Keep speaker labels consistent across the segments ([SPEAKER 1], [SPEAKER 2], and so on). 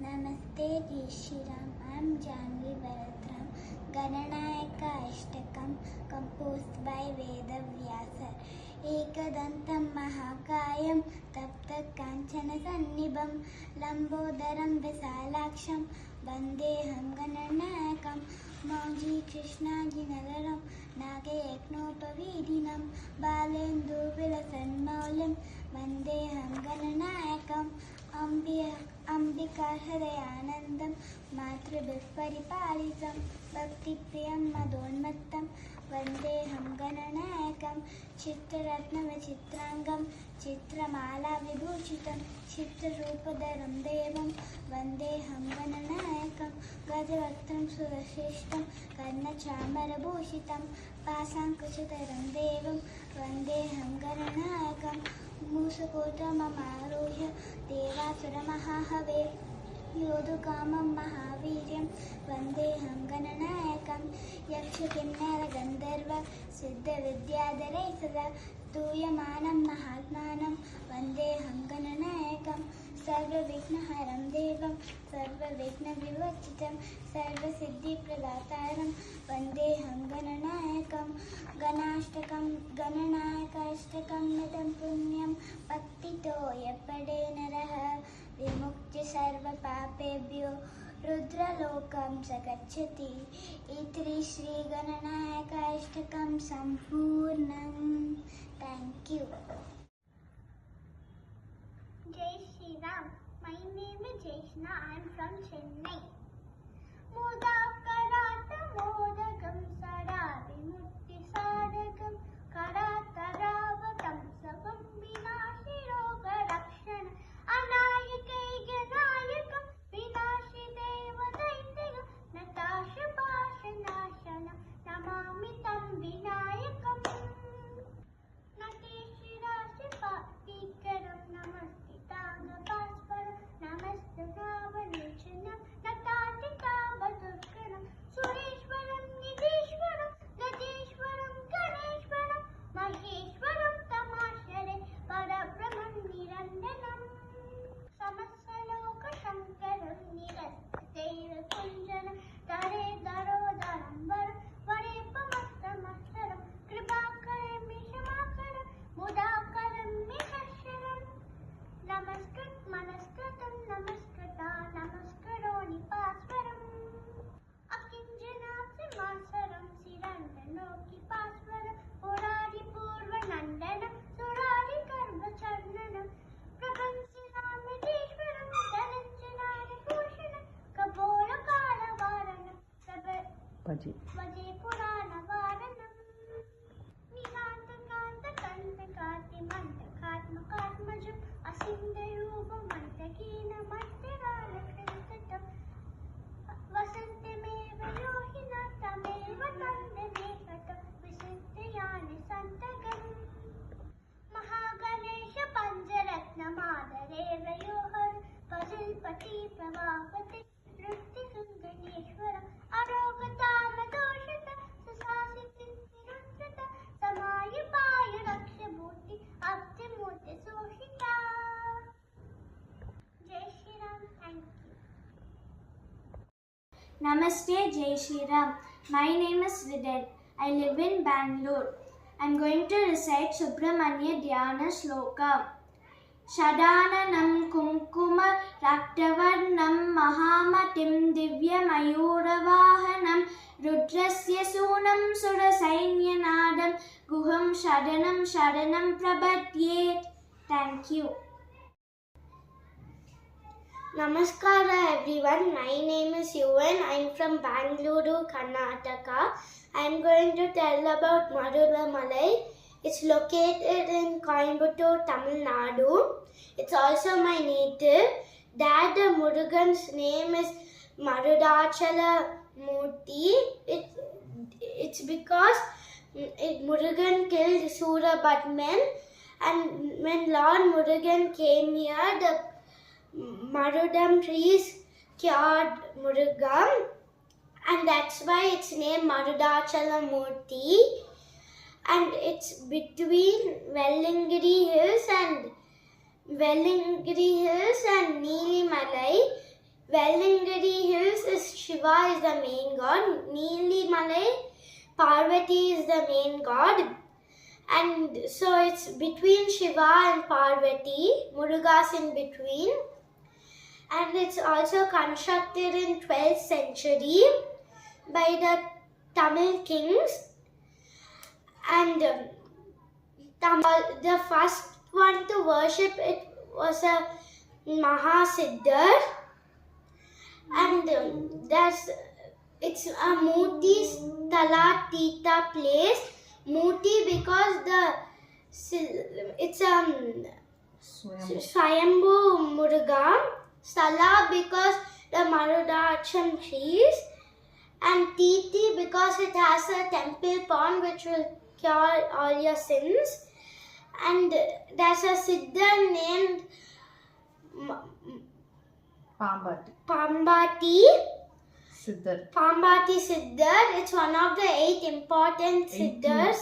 [SPEAKER 1] Namaste Jai Shri Ram. I am Janvi Bharatram. Gananayaka Ashtakam composed by Veda Vyasa. Ekadantam Mahakayam Tapta Kanchana Sannibam Lambodaram Visalaksham Vandeham Gananayakam Mauji Krishnaji Nadaram Nagayeknopavidinam Balendu Vilasanmaulim Vandeham Gananayakam Ambika Hridayanandam Matrabhir Pariparitam Bhaktipriyam Madonmattam Vandeham Gananayakam Chitraratna Vichitrangam Chitramala Vibhuchitam Chitrarupadaram Devam Vandeham Gananayakam Gajavaktam Surashishtam Karnachamara-bhushitam Pasankuchitaram Devam Vandeham Gananayakam Musakotamamaruhya Devasura-mahahave Yodukamam Mahaviryam Vandeham Gananayakam Yaksha-kinnara-gandharva Siddha-vidyadharesada Tuyamanam Mahatmanam Vandeham Gananayakam Sarva-vighna-haram Devam Sarva-vighna-vimochitam Sarva-siddhi-pradataram Vandeham Gananayakam Ganashtakam Gananayaka-ashtakam Nadam punyam Bhaktito yapade naraha Vimukti sarva-papebhyo Rudralokam sagacchati Itri Shri Gananayaka-ashtakam Sampurnam. Thank you.
[SPEAKER 2] Jai Shri Ram. My name is Jaishna. I am from Chennai. Mudakarata modagam sada vimukti sadagam karataravatam savam vinashi roga rakshana anayakaiganayakam vinashi devadaintigam natasha pashanashana namami tam vinayakam nateshirasipikaram namastitanga pasparam namastanavanichanam natatikabadurkanam sureshwaram nideshwaram gajeshwaram ganeshwaram maheshwaram tamashare parabrahman niranjanam samasaloka shankaram nirastera kunjanam dare darodaram varam varepamastamassaram kripakaram mishamakaram mudakaram mishasharam namaskrit manaskritam namaskata namaskaroni pasvaram akinjanapsi masaram sirandanoki pasvaram purari purva nandanam surari karva charnanam prapansinamidishwaram dharanjanani bhushanam kapola kalavaranam vaje purana varanam nikanta kanta kati manta katma katmajam asindarupa mantakina mantirana krintatam vasantameva yohina tameva tandamekatam visiddhayani santagam mahaganesha pancharatna madareva yohar pazilpati pravapati rutti sunganeshwaram arogotama doshata susasiti niruttata samayapaya rakshabhuti abdimurti soshita. Jai Shri Ram. Thank you.
[SPEAKER 3] Namaste Jai Shri Ram. My name is Vidal. I live in Bangalore. I am going to recite Subramanya Dhyana Shloka. Shadananam kumkuma raktavarnam mahamatim divymayuravahanam rudrasya sunam surasainyanaadam guham shadanam prabhadyet. Thank you.
[SPEAKER 4] Namaskara everyone, my name is Yuvan. I am from Bangalore, Karnataka. I am going to tell about Marudamalai. It's located in Coimbatore, Tamil Nadu. It's also my native. Dad Murugan's name is Marudachala Murthy. It's because Murugan killed Surabatman, and when Lord Murugan came here, the Marudam trees cured Murugan, and that's why it's named Marudachala Murthy. And it's between Vellingiri Hills and Neelimalai, Vellingiri Hills is Shiva is the main god. Neelimalai, Parvati is the main god. And so it's between Shiva and Parvati. Muruga's in between. And it's also constructed in 12th century by the Tamil kings. And the first one to worship it was a Mahasiddhar. And it's a Muti Sthala Tita place. Muti because it's Swayambhu Muruga. Sthala because the Marudacham trees. And Titi because it has a temple pond which will cure all your sins. And there's a Siddhar named Pambati Siddhar. It's one of the 18 important Siddhars.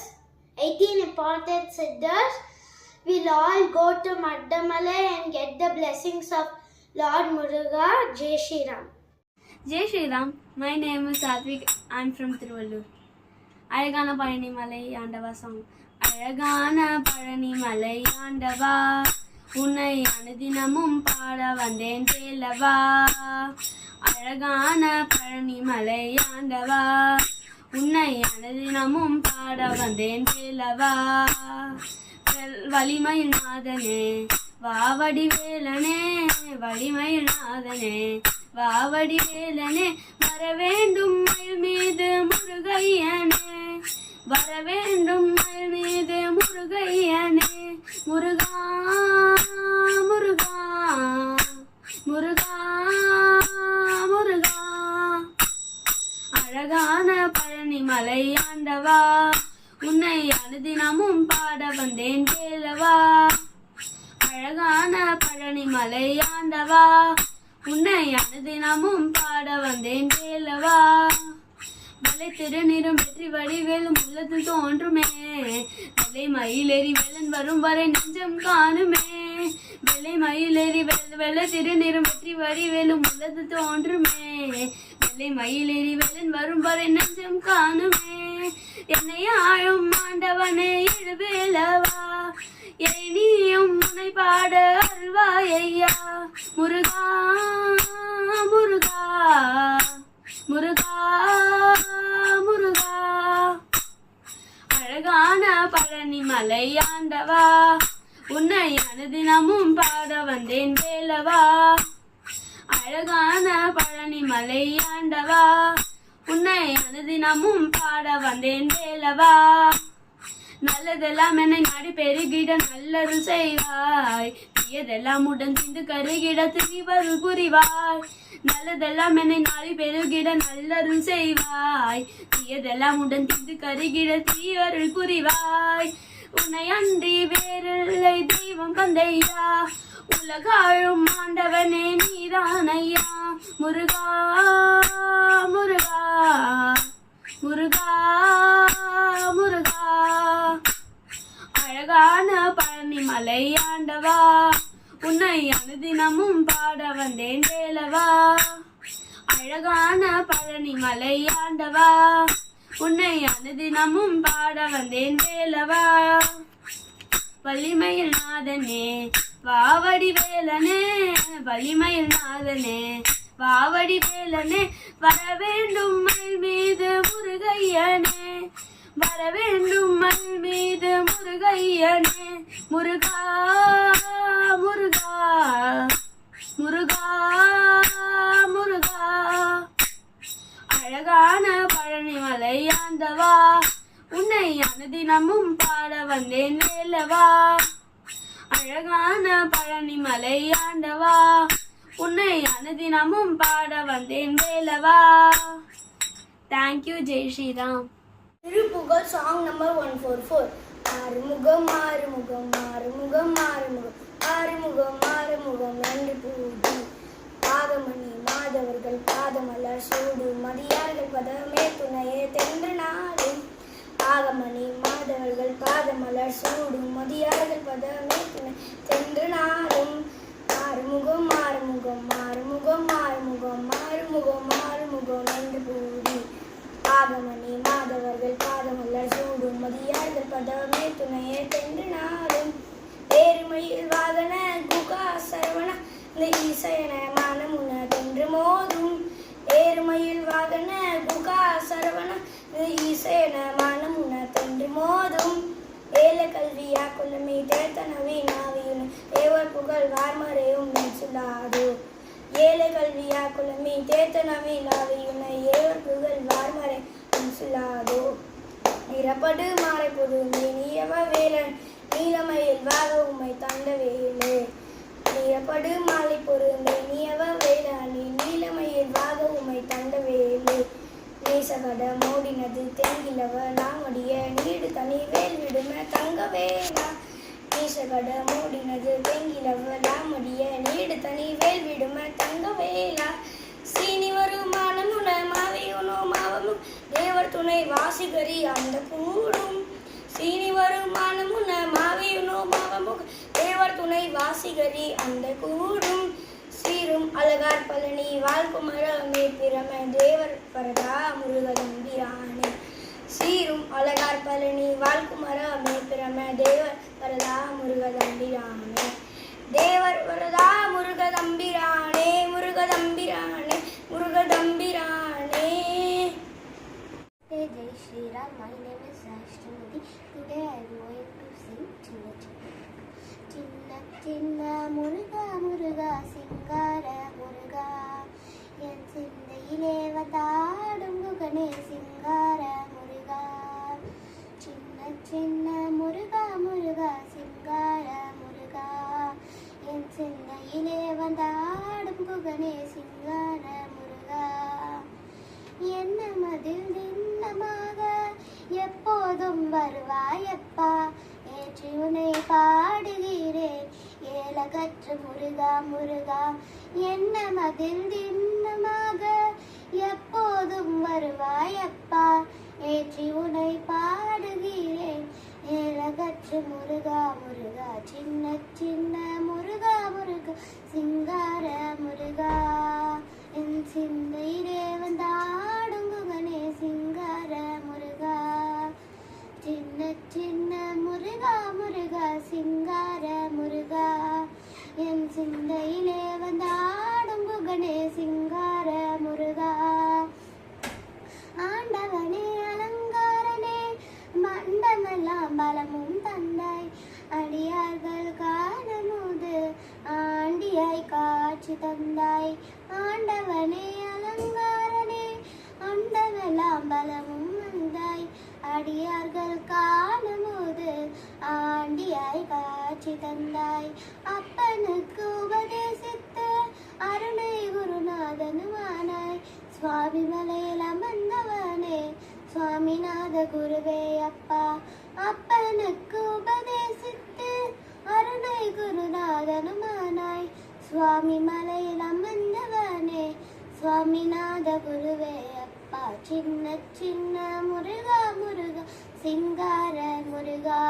[SPEAKER 4] We'll all go to Maddamalai and get the blessings of Lord Muruga. Jai Shri Ram.
[SPEAKER 5] Jai Shri Ram. My name is Satvik. I'm from Tiruvallur. Alagana Palani Malai Andava song. Alagana Palani Malai Andava. Unnai Anadinamum Pada Vanden Telava. Alagana Palani Malai Andava. Unnai Anadinamum Pada Vanden Telava. Valimayil Nadane. Vavadi Velane. Valimayil Nadane. வாவடி வேலனே வரவேண்டும் மயில் மீது முருகையனே வரவேண்டும் மயில் மீது முருகையனே முருகா முருகா முருகா முருகா அழகான பழனி மலை ஆண்டவா உன்னை அனுதினமும் பாட வந்தேன் கேளவா அழகான பழனி மலை ஆண்டவா உன்னை அனுதினமும் பாட வந்தேன் கேளவா வெள்ளை திருநிறம் வெற்றி வடிவேலும் உள்ளத்தில் தோன்றுமே வெள்ளை மயிலேறி வெள்ளன் வரும் வரை நெஞ்சம் காணுமே வெள்ளை மயிலேறி வெள்ளை திருநிறம் வெற்றி வடிவேலும் உள்ளத்தில் தோன்றுமே வெள்ளை மயிலேறி வெள்ளன் வரும் வரை நெஞ்சம் காணுமே என்னை ஆளும் ஆண்டவனே எழுவேலவா நீயும் முனை பாட அருள்வாயா முருகா முருகா முருகா முருகா அழகான பழனி மலை ஆண்டவா உன்னை அனுதினமும் பாட வந்தேன் வேலவா அழகான பழனி மலை ஆண்டவா உன்னை அனுதினமும் பாட வந்தேன் வேலவா நல்லதெல்லாம் என்னை நாடி பெருகிட நல்லருள் செய்வாய் தீயதெல்லாம் உடன் திந்து கருகிட திரிவருள் புரிவாய் நல்லதெல்லாம் என்னை நாடி பெருகிட நல்லருள் செய்வாய் தீயதெல்லாம் உடன் திந்து கருகிட தீயருள் புரிவாய் உன்னை அன்றி வேறில்லை தெய்வம் தந்தையா உலகாழும் ஆண்டவனே நீதானையா முருகா முருகா முருகா முருகா அழகான பழனி மலை ஆண்டவா உன்னை அனுதினமும் பாட வந்தேன் வேலவா அழகான பழனி மலை ஆண்டவா உன்னை அனுதினமும் பாட வந்தேன் வேலவா வலிமையில் நாதனே வாவடி வேலனே வலிமையில் நாதனே வாவடி வேலனே வரவேண்டும் மயில் மீது முருகையனே வரவேண்டும் மயில் மீது முருகையனே முருகா முருகா முருகா முருகா அழகான பழனி மலை ஆண்டவா உன்னை அனுதினமும் பாட வந்தேன் வேலவா அழகான பழனி மலை ஆண்டவா உன்னை அனுதினமும் பாட வந்தேன் வேலவா. Thank you. Jai Shriram.
[SPEAKER 4] Thiruppugazh song number 144. Arumugam Arumugam Arumugam Arumugam Arumugam Arumugam என்று பூஜி பாதமணி மாதவர்கள் பாதமலர் சூடு மதியார்கள் பதமே துணையே தென்று நாடும் பாதமணி மாதவர்கள் பாதமலர் சூடு மதியார்கள் பதமே துணை தென்று நாடும் ஆறுமுகம் ஆறுமுகம் ஆறுமுகம் ஆறுமுகம்
[SPEAKER 6] இந்த ஈசையன மனமுன தென்று மோதும் ஏறுமயில் வாகன குகா சரவண ஈசையன மனமுன தென்று மோதும் ஏல கல்வியா குலமி தேர்த்தனவி நாவியுன ஏவர் புகழ் வார்மறையும் சொல்லாது ஏல கல்வியா குலமி தேர்த்தனவி நாவியுன ஏவர் புகழ் வார்மறை சொல்லாதோ நிறப்படு மாறை பொது நீயவ வேலன் நீலமயில் வாக உமை தந்த வேலே நிறப்படு மாலை பொருந்தை நீயவ வேளாணி நீலமயில் வாக உமை தந்த வேலே நேசகட மோடினது தெங்கிலவ நாமடிய நீடு தனி வேல் விடும தங்க வேளா நேசகட மோடினது தெங்கிலவ நாமடிய நீடு தனி வேல் விடும தங்க வேளா சீனி வருமானமுன மாவியுனோ மாவமும் தேவர் துணை வாசிகரி அந்த கூடும் சீனி வருமானமுன மாவியுனோ மாவமும் தேவர் துணை வாசிகரி அந்த கூடும் சீரும் அழகார் பழனி வாழ்குமர மேற்பிரம தேவர் பரதா முருகதம்பிரானே சீரும் அழகார் பழனி வாழ்குமர மேற்பிரம தேவர் பரதா முருகதம்பிரானே தேவர் வரதா முருகதம்பிரானே முருகதம்பிரானே முருகதம்பிரானே.
[SPEAKER 1] Hey Jai Shri Ram, my name is Ashtamati. Today I am going to sing Chinna Chinna. Chinna Chinna Muruga Muruga Singara Muruga. என் சிந்தையிலே வந்தாடும் குகனே சிங்கார முருகா. சின்ன சின்ன முருகா முருகா சிங்கார முருகா. என் சிந்தையிலே வந்தாடும் குகனே சிங்கார முருகா. என்ன மதில் திண்ணமாக எப்போதும் வருவாயப்பா. ஏற்றி உனை பாடுகிறேன் ஏலகற்ற முருகா முருகா. என்ன மதில் திண்ணமாக எப்போதும் வருவாயப்பா. ஏற்றி உனை பாடுகிறேன் ஏலகற்ற முருகா முருகா. சின்ன சின்ன முருகா முருகா சிங்கார முருகா. என் சிந்தையிலே வந்தாடும் குகனே சிங்கார முருகா. சின்ன சின்ன முருகா முருகா சிங்கார முருகா. என் சிந்தையிலே வந்தாடும் குகனே சிங்கார முருகா. ஆண்டவனே அலங்காரனே மண்டமெல்லாம் பலமும் தந்தாய். அடியார்கள் காணமுது ஆண்டியாய் காட்சி தந்தாய். ஆண்டவனே அலங்காரனே அண்டமெல்லாம் பலமும் வந்தாய். அடியார்கள் காணமுது ஆண்டியாய் காட்சி தந்தாய். அப்பனுக்கு உபதேசித்து அருணை குருநாதனுமானாய். சுவாமி மலையில் அமர்ந்தவனே சுவாமிநாத குருவே அப்பா. அப்பனுக்கு உபதேசித்து அருணை குருநாதனுமானாய். சுவாமி மலையில் அமர்ந்தவனே சுவாமிநாத குருவே அப்பா. சின்ன சின்ன முருகா முருகா சிங்கார முருகா.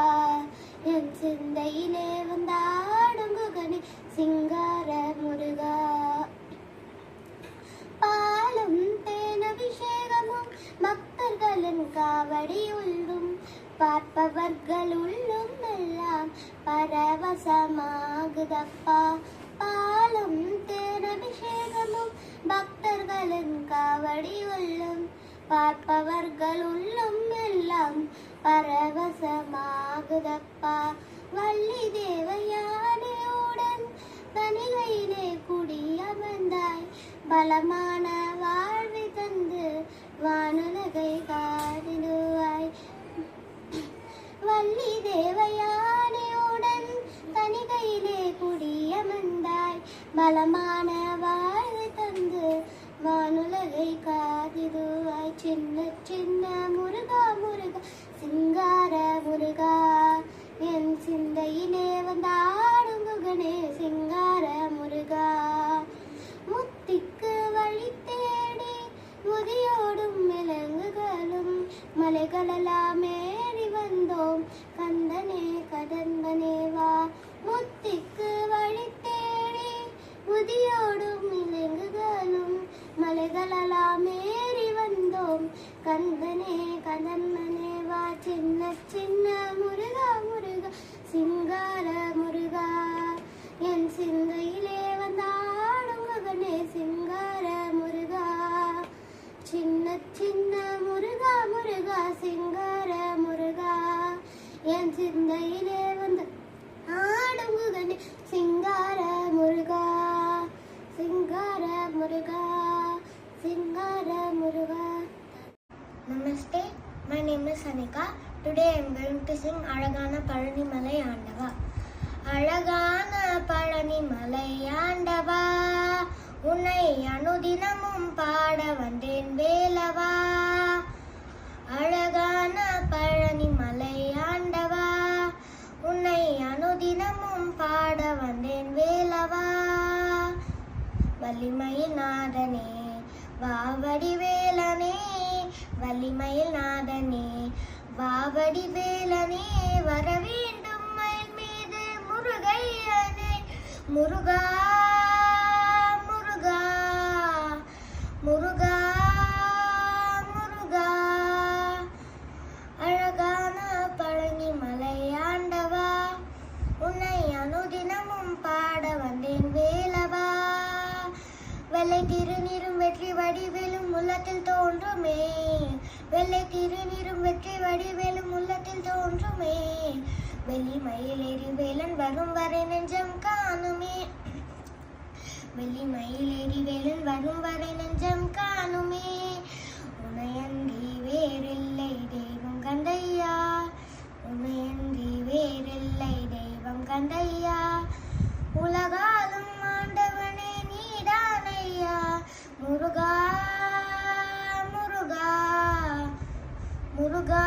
[SPEAKER 1] என் சிந்தையிலே வந்தாடும் குகனே சிங்கார முருகா. பாலும் தேனபிஷேகமும் பக்தர்களின் காவடி உள்ளும் பார்ப்பவர்கள் உள்ளும் எல்லாம் பரவசமாகுதப்பா. பாலும் தேனபிஷேகமும் பக்தர்களின் காவடி உள்ளும் பார்ப்பவர்கள் உள்ளும் எல்லாம் பரவசமாகுதப்பா. வள்ளி தேவயானையுடன் தனிகையிலே குடியமர்ந்தாய். பலமான வாழ்வை தந்து வானுலகை காட்டிடுவாய். வள்ளி தேவயானையுடன் தனிகையிலே குடியமர்ந்தாய். பலமான வாழ்வை தந்து வானுலகை காத்திடுவாய். சின்ன சின்ன முருகா முருகா சிங்கார முருகா. என் சிந்தையிலே வந்தாடும் குகனே சிங்கார முருகா. முத்திக்கு வழி தேடி முதியோடும் விலங்குகளும் மலைகளெல்லாம் ஏறி வந்தோம் கந்தனே கதம்பனே வா. முத்திக்கு வழி தேடி முதியோடும் விலங்குகளும் மலைகளெல்லாம் ஏறி வந்தோம் கந்தனே கதம்பனே வா. சின்ன சின்ன முருகா முருகா சிங்கார முருகா. to sing அழகான பழனி மலை ஆண்டவா. அழகான பழனி மலை ஆண்டவா, உன்னை அனுதினமும் பாட வந்தேன் வேலவா. அழகான பழனி மலை ஆண்டவா, உன்னை அனுதினமும் பாட வந்தேன் வேலவா. வள்ளிமயில் நாதனே வாவடி வேலனே, வள்ளிமயில் நாதனே வாவடி வேலனே, வர வேண்டும் மயில் மீது முருகையனே. முருகா முருகா முருகா முருகா. அழகான பழனி மலை ஆண்டவா, உன்னை அனுதினமும் பாட வந்தேன் வேலவா. வெள்ளை திருநீரும் வெற்றி வடிவேலும் உள்ளத்தில் தோன்றுமே, வெள்ளை திருநீரும் வெற்றி வடிவேலும் உள்ளத்தில் தோன்றுமே. வெள்ளி மயில் ஏறி வேலன் வரும் வரை நெஞ்சம் காணுமே, வெள்ளி மயில் ஏறி வேலன் வரும் வரை நெஞ்சம் காணுமே. உனையன்றி வேறில்லை தெய்வம் கந்தையா, உனையன்றி வேறில்லை தெய்வம் கந்தையா. உலகாலும் ஆண்டவனே நீதானையா. முருகா முருகா முருகா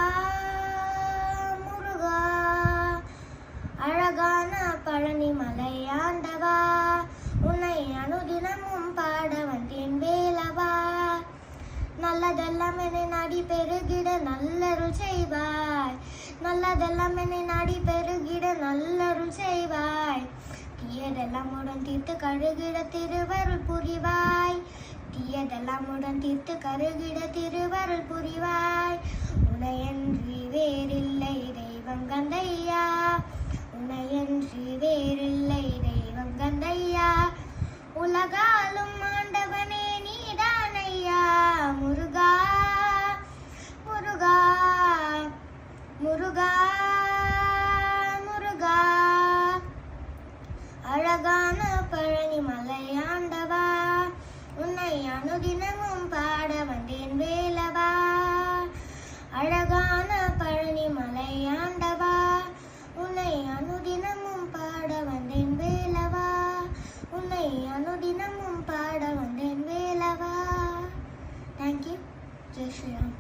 [SPEAKER 1] முருகா. அழகான பழனி மலை ஆண்டவா, உன்னை அனுதினமும் பாட வந்தேன் வேலவா. நல்லதெல்லாம் என்னை நாடி பெருகிட நல்லருள் செய்வாய், நல்லதெல்லாம் என்னை நாடி பெருகிட நல்லருள் செய்வாய். தீயதெல்லாம் உடன் தீர்த்து கழுகிட திருவருள் புரிவாய், தீயதெல்லாம் உடன் தீர்த்து கருகிட திருவருள் புரிவாய். உனையன்றி வேறில்லை தெய்வம் கந்தையா, உனையன்றி வேறில்லை தெய்வம் கந்தையா. உலகாலும் ஆண்டவனே நீதானையா. முருகா முருகா முருகா முருகா. அழகான பழனி மலை ஆண்டவா, உன்னை அனுதினமும் பாட வந்தேன் வேலவா. அழகான பழனி மலை ஆண்டவா, உன்னை அனுதினமும் பாட வந்தேன் வேலவா. உன்னை அனுதினமும் பாட வந்தேன் வேலவா. தேங்க்யூ. ஜெய் ஸ்ரீராம்.